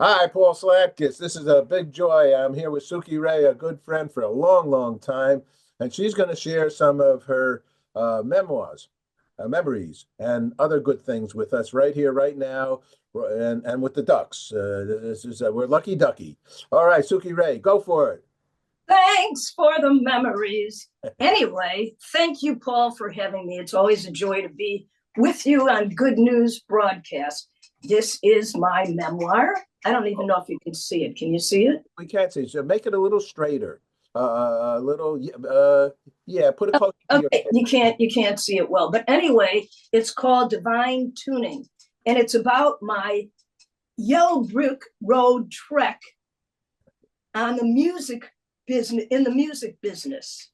Hi, Paul Slatkus. This is a big joy. I'm here with Suki Ray, a good friend for a long, long time, and she's going to share some of her memoirs, memories, and other good things with us right here, right now, and with the ducks. This is we're lucky ducky. All right, Suki Ray, go for it. Thanks for the memories. Anyway, thank you, Paul, for having me. It's always a joy to be with you on Good News Broadcast. This is my memoir. I don't even know if you can see it. Can you see it? We can't see, so make it a little straighter, a little, yeah. Put it closer to your. Okay, you can't see it well. But anyway, it's called Divine Tuning, and it's about my Yellow Brick Road trek on the music business in the music business.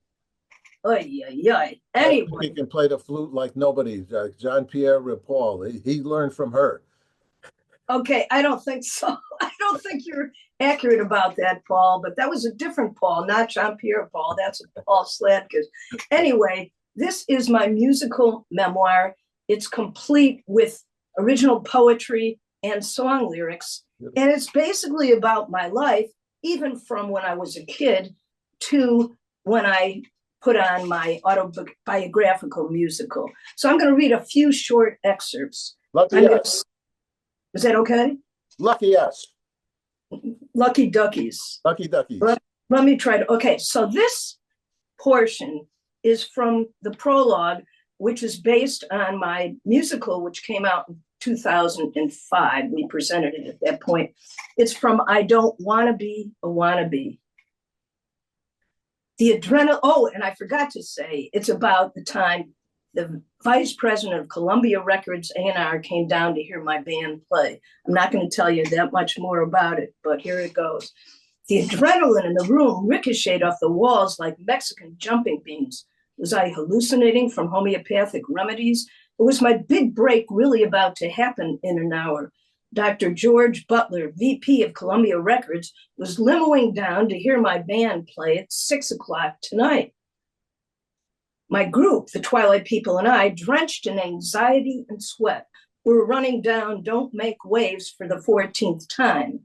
Oy, oy, oy. He Anyway, can play the flute like nobody. Jean-Pierre Paul. He learned from her. okay, I don't think so. I don't think you're accurate about that, Paul, but that was a different Paul, not Jean-Pierre Paul. That's Paul Slatkus. Anyway, this is my musical memoir. It's complete with original poetry and song lyrics. And it's basically about my life, even from when I was a kid to when I put on my autobiographical musical. So I'm going to read a few short excerpts. Lucky I'm going us. to, is that okay? Lucky us. Lucky duckies. Lucky duckies. Let me try to, okay, so this portion is from the prologue, which is based on my musical, which came out in 2005. We presented it at that point. It's from I Don't Wanna Be a Wannabe. The adrenaline, oh, and I forgot to say, it's about the time the vice president of Columbia Records A&R came down to hear my band play. I'm not going to tell you that much more about it, but here it goes. The adrenaline in the room ricocheted off the walls like Mexican jumping beans. Was I hallucinating from homeopathic remedies? Or was my big break really about to happen in an hour? Dr. George Butler, VP of Columbia Records, was limoing down to hear my band play at 6 o'clock tonight. My group, the Twilight People and I, drenched in anxiety and sweat, were running down Don't Make Waves for the 14th time.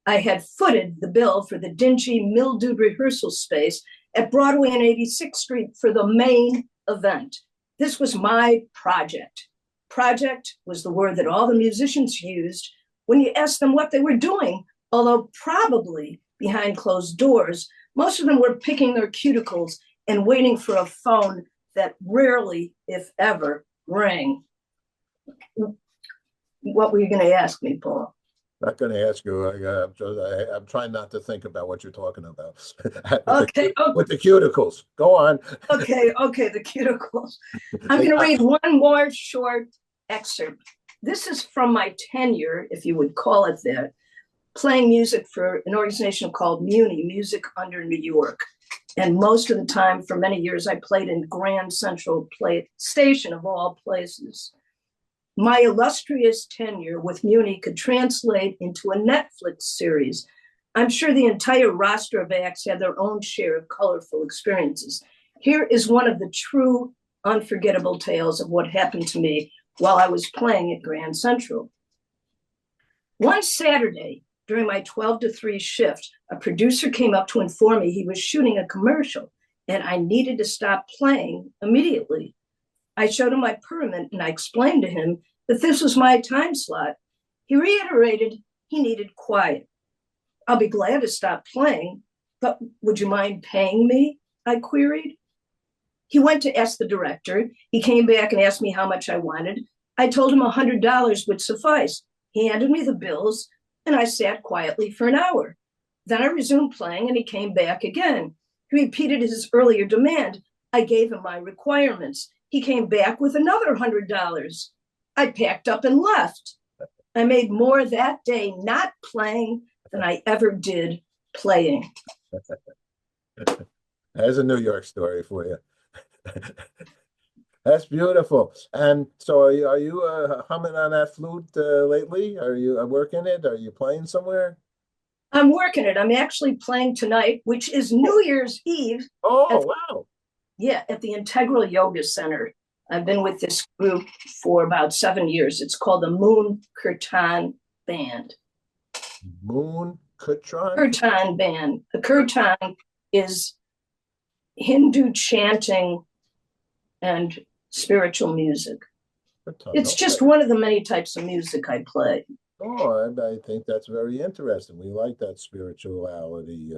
I had footed the bill for the dingy, mildewed rehearsal space at Broadway and 86th Street for the main event. This was my project. Project was the word that all the musicians used when you asked them what they were doing, although probably behind closed doors, most of them were picking their cuticles and waiting for a phone that rarely, if ever, rang. What were you going to ask me, Paul? Not going to ask you. I'm trying not to think about what you're talking about. Okay, With the cuticles. Go on. okay, the cuticles. I'm going to read one more short excerpt. This is from my tenure, if you would call it that, playing music for an organization called MUNI, Music Under New York. And most of the time, for many years, I played in Grand Central Station of all places. My illustrious tenure with MUNI could translate into a Netflix series. I'm sure the entire roster of acts had their own share of colorful experiences. Here is one of the true unforgettable tales of what happened to me while I was playing at Grand Central. One Saturday, during my 12 to 3 shift, a producer came up to inform me he was shooting a commercial and I needed to stop playing immediately. I showed him my permit and I explained to him that this was my time slot. He reiterated he needed quiet. I'll be glad to stop playing, but would you mind paying me? I queried. He went to ask the director. He came back and asked me how much I wanted. I told him $100 would suffice. He handed me the bills and I sat quietly for an hour. Then I resumed playing and he came back again. He repeated his earlier demand. I gave him my requirements. He came back with another $100. I packed up and left. I made more that day not playing than I ever did playing. There's a New York story for you. That's beautiful. And so are you humming on that flute lately? Are you working it? Are you playing somewhere? I'm working it. I'm actually playing tonight, which is New Year's Eve. Oh, At, wow. yeah, at the Integral Yoga Center. I've been with this group for about 7 years. It's called the Moon Kirtan Band. Moon Kutron? Kirtan band. The kirtan is Hindu chanting and spiritual music. Kutron, It's okay. just one of the many types of music I play. Oh, I think that's very interesting. We like that spirituality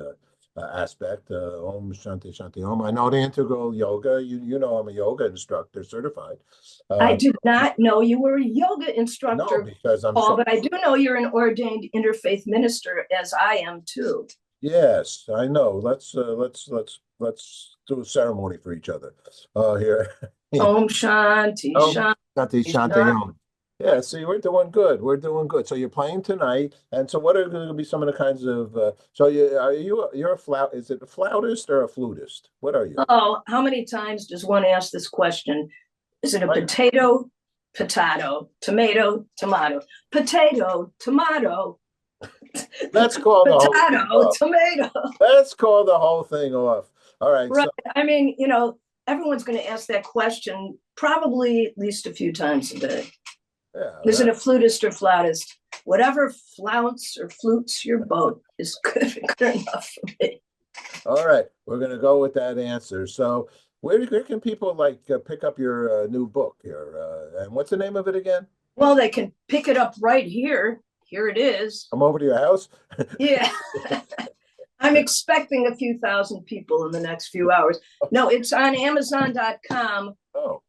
aspect. Om Shanti Shanti Om. I know the integral yoga. You know I'm a yoga instructor, certified. I Uh, did not know you were a yoga no, instructor, because I'm Paul, sure. but I do know you're an ordained interfaith minister, as I am too. Yes, I know. Let's do a ceremony for each other. Here. Om Shanti Om Shanti Shanti Shanti Shanti. Om. Yeah, see, we're doing good. We're doing good. So you're playing tonight, and so what are going to be some of the kinds of? So you're a flout? Is it a flautist or a flutist? What are you? Oh, how many times does one ask this question? Is it a Right. potato, potato, tomato, tomato, potato, tomato, Let's call the whole thing potato, off. tomato? Let's call the whole thing off. All right. Right. So I mean, everyone's going to ask that question probably at least a few times a day. yeah, Is it a flutist or flautist? Whatever flouts or flutes your boat is good enough for me. all right. We're going to go with that answer. So where can people like pick up your new book here? And what's the name of it again? Well, they can pick it up right here. Here it is. Come over to your house. Yeah. I'm expecting a few thousand people in the next few hours. No, it's on Amazon.com. Oh,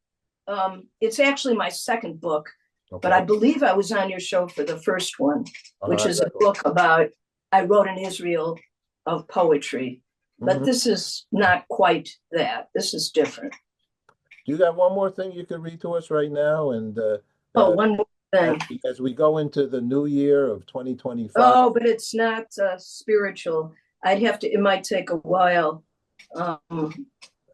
It's actually my second book, but okay. I believe I was on your show for the first one, which is a Exactly. book about I wrote in Israel of poetry. But Mhm. this is not quite that. This is different. Do you got one more thing you can read to us right now? And Oh, uh, one more thing. as we go into the new year of 2025, Oh, but it's not spiritual. I'd have to, it might take a while. Um,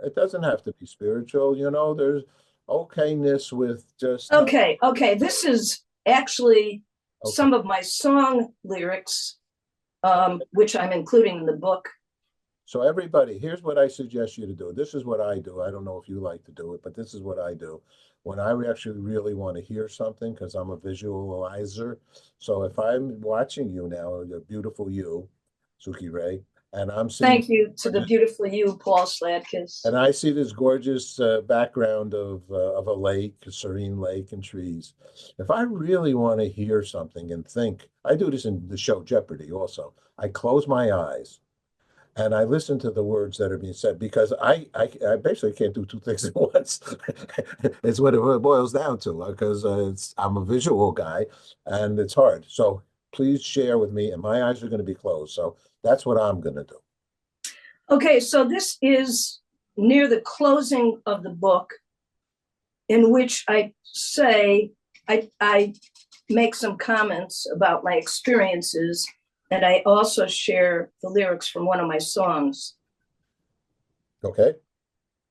it doesn't have to be spiritual. There's okayness with just not. okay. This is actually Okay. some of my song lyrics, which I'm including in the book. So everybody, here's what I suggest you to do. This is what I do. I don't know if you like to do it, but this is what I do. When I actually really want to hear something, because I'm a visualizer. So if I'm watching you now, the beautiful you, Suki Ray, and I'm seeing Thank you to the beautiful you, Paul Sladkis. and I see this gorgeous background of a lake, a serene lake and trees. If I really want to hear something and think, I do this in the show Jeopardy also. I close my eyes and I listen to the words that are being said because I basically can't do two things at once. It's what it boils down to because I'm a visual guy and it's hard. So please share with me, and my eyes are going to be closed. So that's what I'm going to do. Okay, so this is near the closing of the book, in which I say, I make some comments about my experiences, and I also share the lyrics from one of my songs. Okay.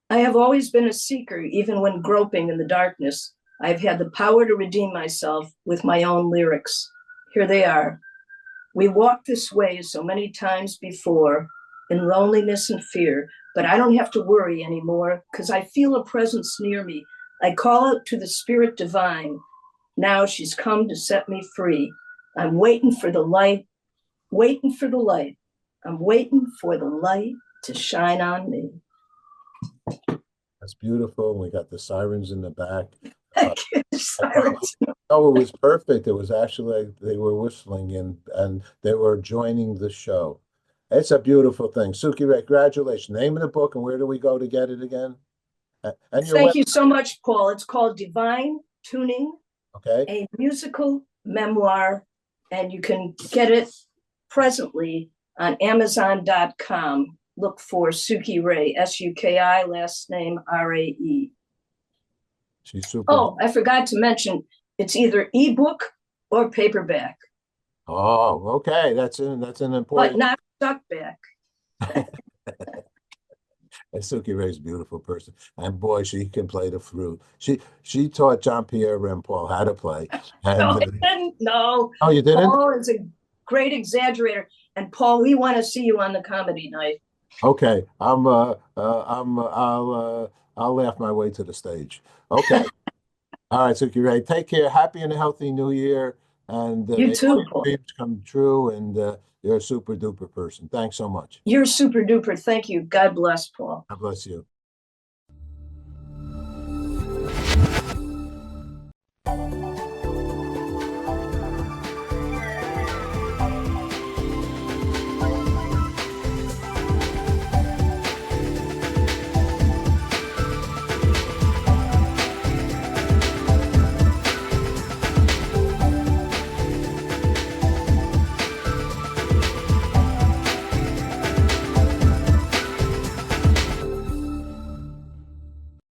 I have always been a seeker, even when groping in the darkness. I've had the power to redeem myself with my own lyrics. Here they are. We walked this way so many times before in loneliness and fear, but I don't have to worry anymore because I feel a presence near me. I call out to the spirit divine. Now she's come to set me free. I'm waiting for the light, waiting for the light. I'm waiting for the light to shine on me. That's beautiful. We got the sirens in the back. Uh, I probably, Sirens. no, it was perfect. It was actually like they were whistling and they were joining the show. It's a beautiful thing. Suki Ray, congratulations. Name of the book and where do we go to get it again? And your Thank web, you so much, Paul. It's called Divine Tuning, okay? a musical memoir, and you can get it presently on Amazon.com. Look for Suki Ray, SUKI, last name RAE. She's super. Oh, I forgot to mention it's either ebook or paperback, Oh, okay. That's an but important. not stuck back. And Suki Ray's a beautiful person. And boy, she can play the flute. She taught John Pierre and Paul how to play. No, And I didn't. No, oh, you didn't? Paul is a great exaggerator. And Paul, we want to see you on the comedy night. Okay, I'll laugh my way to the stage. Okay. All right, Suki Ray, take care. Happy and healthy New Year. and You may all too, your Paul. dreams come true. And you're a super duper person. Thanks so much. You're super duper. Thank you. God bless, Paul. God bless you.